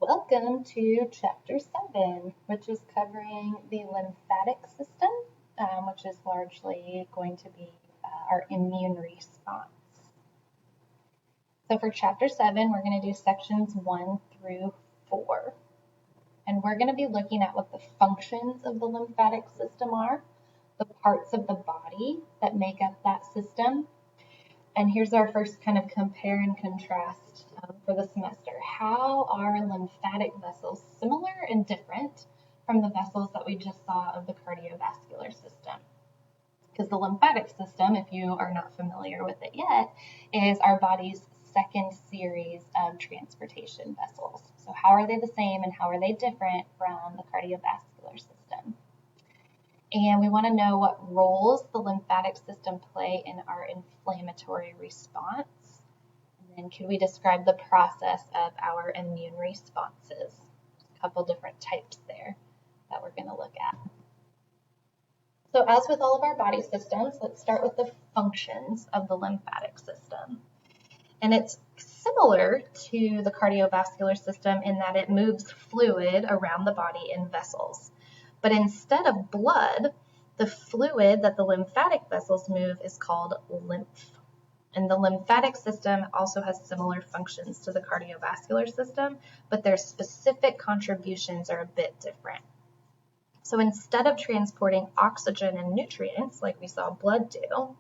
Welcome to Chapter 7, which is covering the lymphatic system, which is largely going to be our immune response. So for Chapter 7, we're going to do sections 1 through 4. And we're going to be looking at what the functions of the lymphatic system are, the parts of the body that make up that system. And here's our first kind of compare and contrast for the semester. How are lymphatic vessels similar and different from the vessels that we just saw of the cardiovascular system? Because the lymphatic system, if you are not familiar with it yet, is our body's second series of transportation vessels. So how are they the same and how are they different from the cardiovascular system? And we want to know what roles the lymphatic system play in our inflammatory response. And then could we describe the process of our immune responses? A couple different types there that we're going to look at. So as with all of our body systems, let's start with the functions of the lymphatic system. And it's similar to the cardiovascular system in that it moves fluid around the body in vessels. But instead of blood, the fluid that the lymphatic vessels move is called lymph. And the lymphatic system also has similar functions to the cardiovascular system, but their specific contributions are a bit different. So instead of transporting oxygen and nutrients like we saw blood do,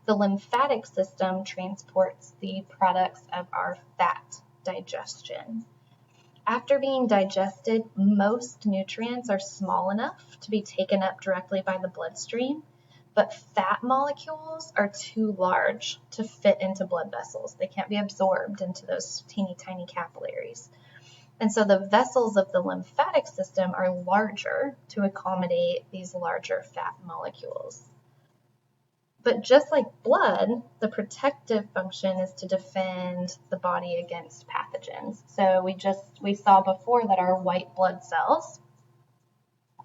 the lymphatic system transports the products of our fat digestion. After being digested, most nutrients are small enough to be taken up directly by the bloodstream, but fat molecules are too large to fit into blood vessels. They can't be absorbed into those teeny tiny capillaries. And so the vessels of the lymphatic system are larger to accommodate these larger fat molecules. But just like blood, the protective function is to defend the body against pathogens. So we saw before that our white blood cells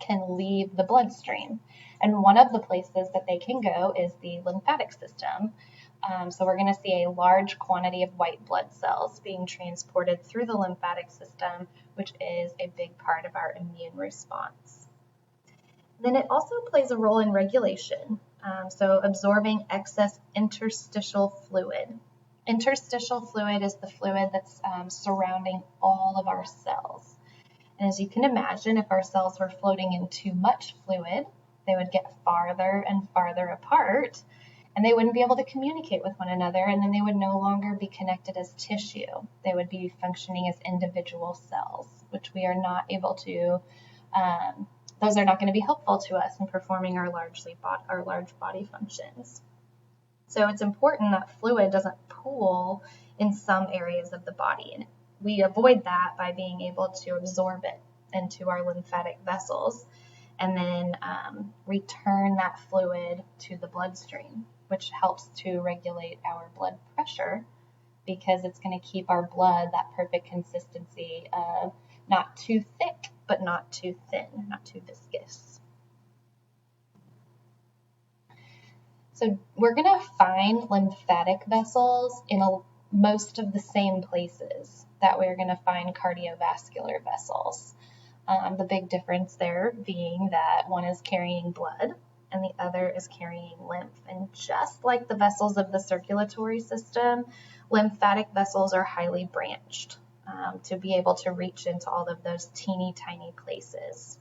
can leave the bloodstream. And one of the places that they can go is the lymphatic system. So we're going to see a large quantity of white blood cells being transported through the lymphatic system, which is a big part of our immune response. Then it also plays a role in regulation. So absorbing excess interstitial fluid. Interstitial fluid is the fluid that's surrounding all of our cells. And as you can imagine, if our cells were floating in too much fluid, they would get farther and farther apart, and they wouldn't be able to communicate with one another, and then they would no longer be connected as tissue. They would be functioning as individual cells, which we are not able to those are not going to be helpful to us in performing our large body functions. So it's important that fluid doesn't pool in some areas of the body. And we avoid that by being able to absorb it into our lymphatic vessels and then return that fluid to the bloodstream, which helps to regulate our blood pressure because it's going to keep our blood that perfect consistency of not too thick, but not too thin, not too viscous. So we're going to find lymphatic vessels in most of the same places that we're going to find cardiovascular vessels. The big difference there being that one is carrying blood and the other is carrying lymph. And just like the vessels of the circulatory system, lymphatic vessels are highly branched. To be able to reach into all of those teeny tiny places.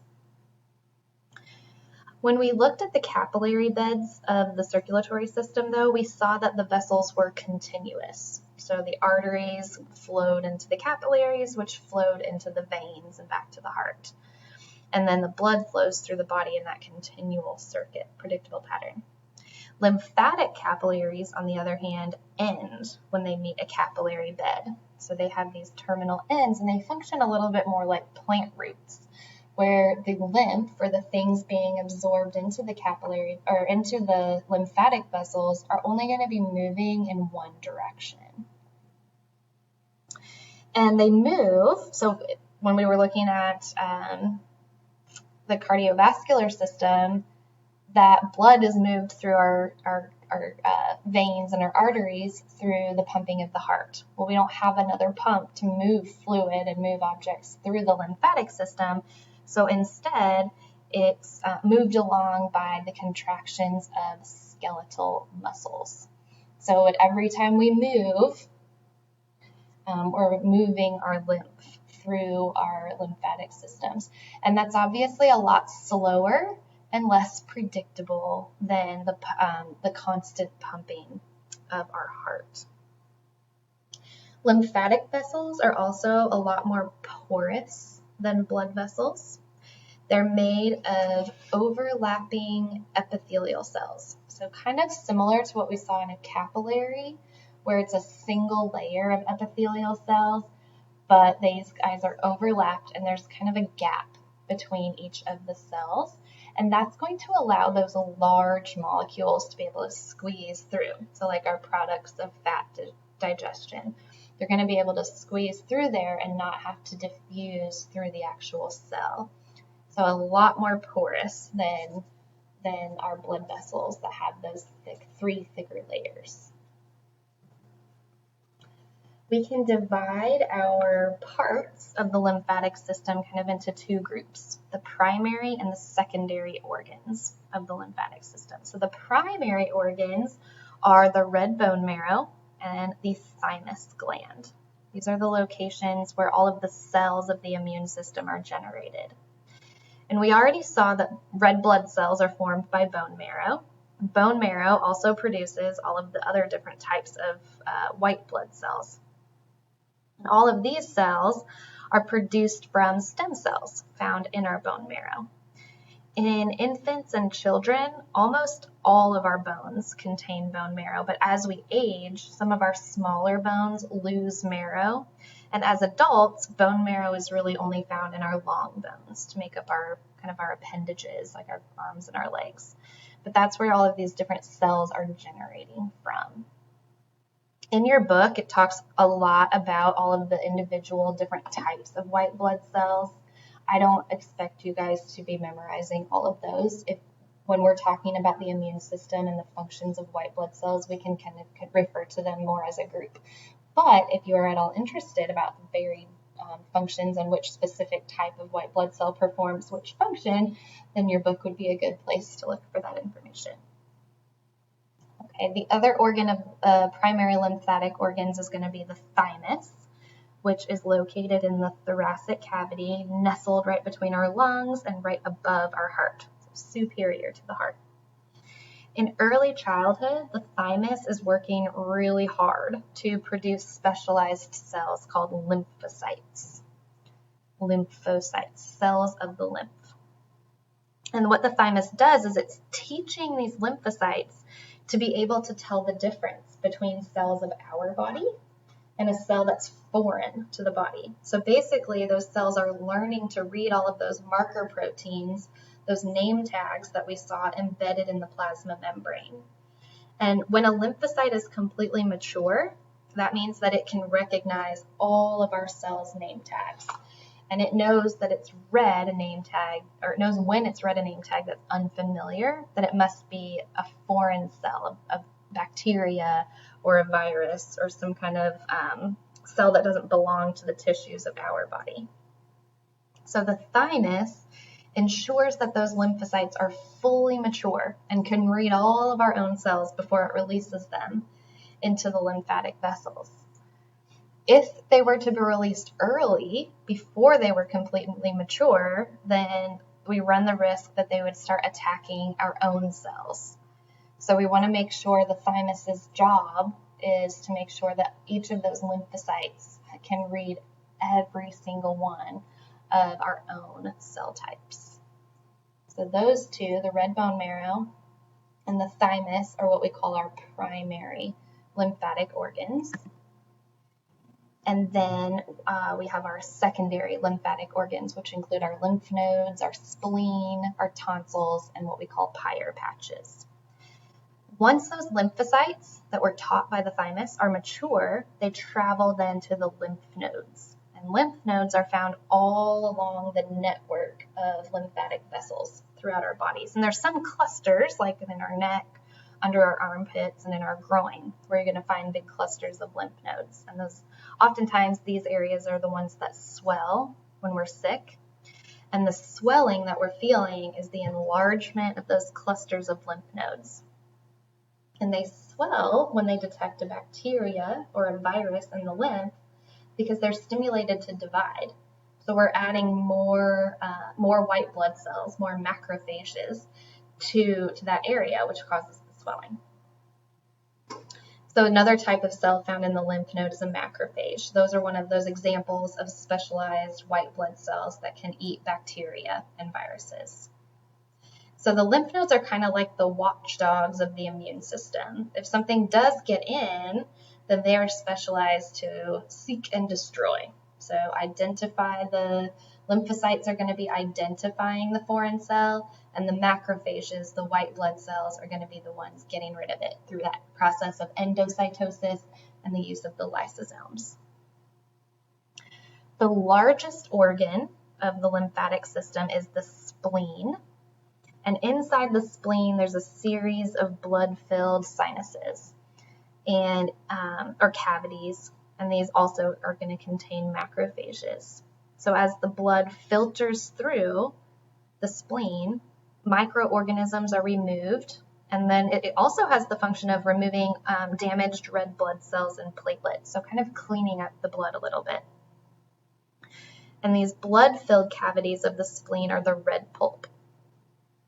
When we looked at the capillary beds of the circulatory system, though, we saw that the vessels were continuous. So the arteries flowed into the capillaries, which flowed into the veins and back to the heart. And then the blood flows through the body in that continual circuit, predictable pattern. Lymphatic capillaries, on the other hand, end when they meet a capillary bed. So they have these terminal ends, and they function a little bit more like plant roots, where the lymph, or the things being absorbed into the capillary or into the lymphatic vessels, are only going to be moving in one direction. And they move, so when we were looking at the cardiovascular system, that blood is moved through our our veins and our arteries through the pumping of the heart. Well, we don't have another pump to move fluid and move objects through the lymphatic system, so instead it's moved along by the contractions of skeletal muscles. So every time we move, we're moving our lymph through our lymphatic systems. And that's obviously a lot slower and less predictable than the constant pumping of our heart. Lymphatic vessels are also a lot more porous than blood vessels. They're made of overlapping epithelial cells. So kind of similar to what we saw in a capillary, where it's a single layer of epithelial cells, but these guys are overlapped and there's kind of a gap between each of the cells. And that's going to allow those large molecules to be able to squeeze through. So like our products of fat digestion, they're going to be able to squeeze through there and not have to diffuse through the actual cell. So a lot more porous than our blood vessels that have those three thicker layers. We can divide our parts of the lymphatic system kind of into two groups, the primary and the secondary organs of the lymphatic system. So the primary organs are the red bone marrow and the thymus gland. These are the locations where all of the cells of the immune system are generated. And we already saw that red blood cells are formed by bone marrow. Bone marrow also produces all of the other different types of white blood cells. And all of these cells are produced from stem cells found in our bone marrow. In infants and children, almost all of our bones contain bone marrow, but as we age, some of our smaller bones lose marrow. And as adults, bone marrow is really only found in our long bones to make up our appendages, like our arms and our legs. But that's where all of these different cells are generating from. In your book, it talks a lot about all of the individual different types of white blood cells. I don't expect you guys to be memorizing all of those. When we're talking about the immune system and the functions of white blood cells, we can kind of refer to them more as a group. But if you are at all interested about the varied functions and which specific type of white blood cell performs which function, then your book would be a good place to look for that information. Okay, the other organ of primary lymphatic organs is going to be the thymus, which is located in the thoracic cavity, nestled right between our lungs and right above our heart, so superior to the heart. In early childhood, the thymus is working really hard to produce specialized cells called lymphocytes. Lymphocytes, cells of the lymph. And what the thymus does is it's teaching these lymphocytes to be able to tell the difference between cells of our body and a cell that's foreign to the body. So basically, those cells are learning to read all of those marker proteins, those name tags that we saw embedded in the plasma membrane. And when a lymphocyte is completely mature, that means that it can recognize all of our cells' name tags. And it knows that it's read a name tag, or it knows when it's read a name tag that's unfamiliar, that it must be a foreign cell, a bacteria or a virus or some kind of cell that doesn't belong to the tissues of our body. So the thymus ensures that those lymphocytes are fully mature and can read all of our own cells before it releases them into the lymphatic vessels. If they were to be released early, before they were completely mature, then we run the risk that they would start attacking our own cells. So we want to make sure the thymus's job is to make sure that each of those lymphocytes can read every single one of our own cell types. So those two, the red bone marrow and the thymus, are what we call our primary lymphatic organs. And then we have our secondary lymphatic organs, which include our lymph nodes, our spleen, our tonsils, and what we call Peyer's patches. Once those lymphocytes that were taught by the thymus are mature, they travel then to the lymph nodes. And lymph nodes are found all along the network of lymphatic vessels throughout our bodies. And there's some clusters, like in our neck, under our armpits and in our groin, where you're going to find big clusters of lymph nodes. And oftentimes these areas are the ones that swell when we're sick. And the swelling that we're feeling is the enlargement of those clusters of lymph nodes. And they swell when they detect a bacteria or a virus in the lymph because they're stimulated to divide. So we're adding more white blood cells, more macrophages to that area, which causes the swelling. So another type of cell found in the lymph node is a macrophage. Those are one of those examples of specialized white blood cells that can eat bacteria and viruses. So the lymph nodes are kind of like the watchdogs of the immune system. If something does get in, then they are specialized to seek and destroy. So the lymphocytes are going to be identifying the foreign cell, and the macrophages, the white blood cells, are going to be the ones getting rid of it through that process of endocytosis and the use of the lysosomes. The largest organ of the lymphatic system is the spleen. And inside the spleen, there's a series of blood-filled sinuses or cavities, and these also are going to contain macrophages. So as the blood filters through the spleen, microorganisms are removed, and then it also has the function of removing damaged red blood cells and platelets, so kind of cleaning up the blood a little bit. And these blood-filled cavities of the spleen are the red pulp.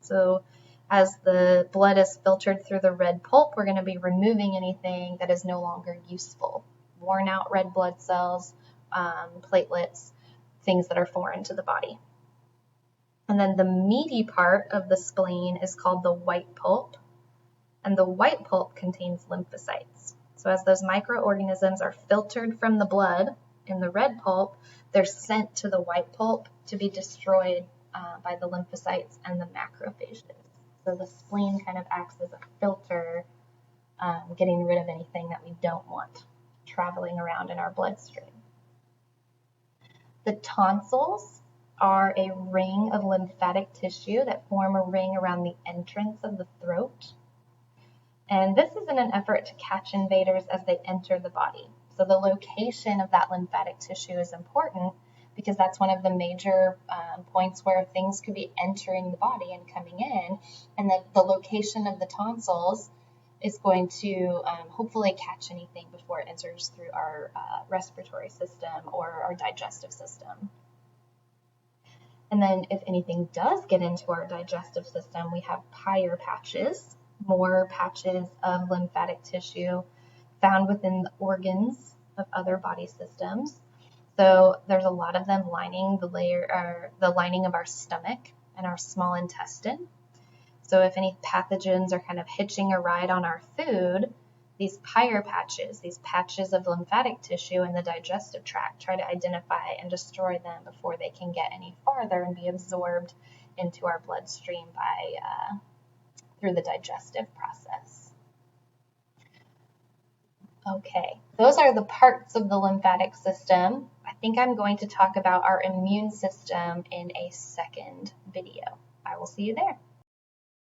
So as the blood is filtered through the red pulp, we're going to be removing anything that is no longer useful. Worn out red blood cells, platelets, things that are foreign to the body. And then the meaty part of the spleen is called the white pulp, and the white pulp contains lymphocytes. So as those microorganisms are filtered from the blood in the red pulp, they're sent to the white pulp to be destroyed by the lymphocytes and the macrophages. So the spleen kind of acts as a filter, getting rid of anything that we don't want traveling around in our bloodstream. The tonsils are a ring of lymphatic tissue that form a ring around the entrance of the throat. And this is in an effort to catch invaders as they enter the body. So the location of that lymphatic tissue is important because that's one of the major points where things could be entering the body and coming in. And the location of the tonsils is going to hopefully catch anything before it enters through our respiratory system or our digestive system. And then if anything does get into our digestive system, we have Peyer's patches, more patches of lymphatic tissue found within the organs of other body systems. So there's a lot of them lining the lining of our stomach and our small intestine. So if any pathogens are kind of hitching a ride on our food, these Peyer's patches, these patches of lymphatic tissue in the digestive tract, try to identify and destroy them before they can get any farther and be absorbed into our bloodstream through the digestive process. Okay, those are the parts of the lymphatic system. I think I'm going to talk about our immune system in a second video. I will see you there.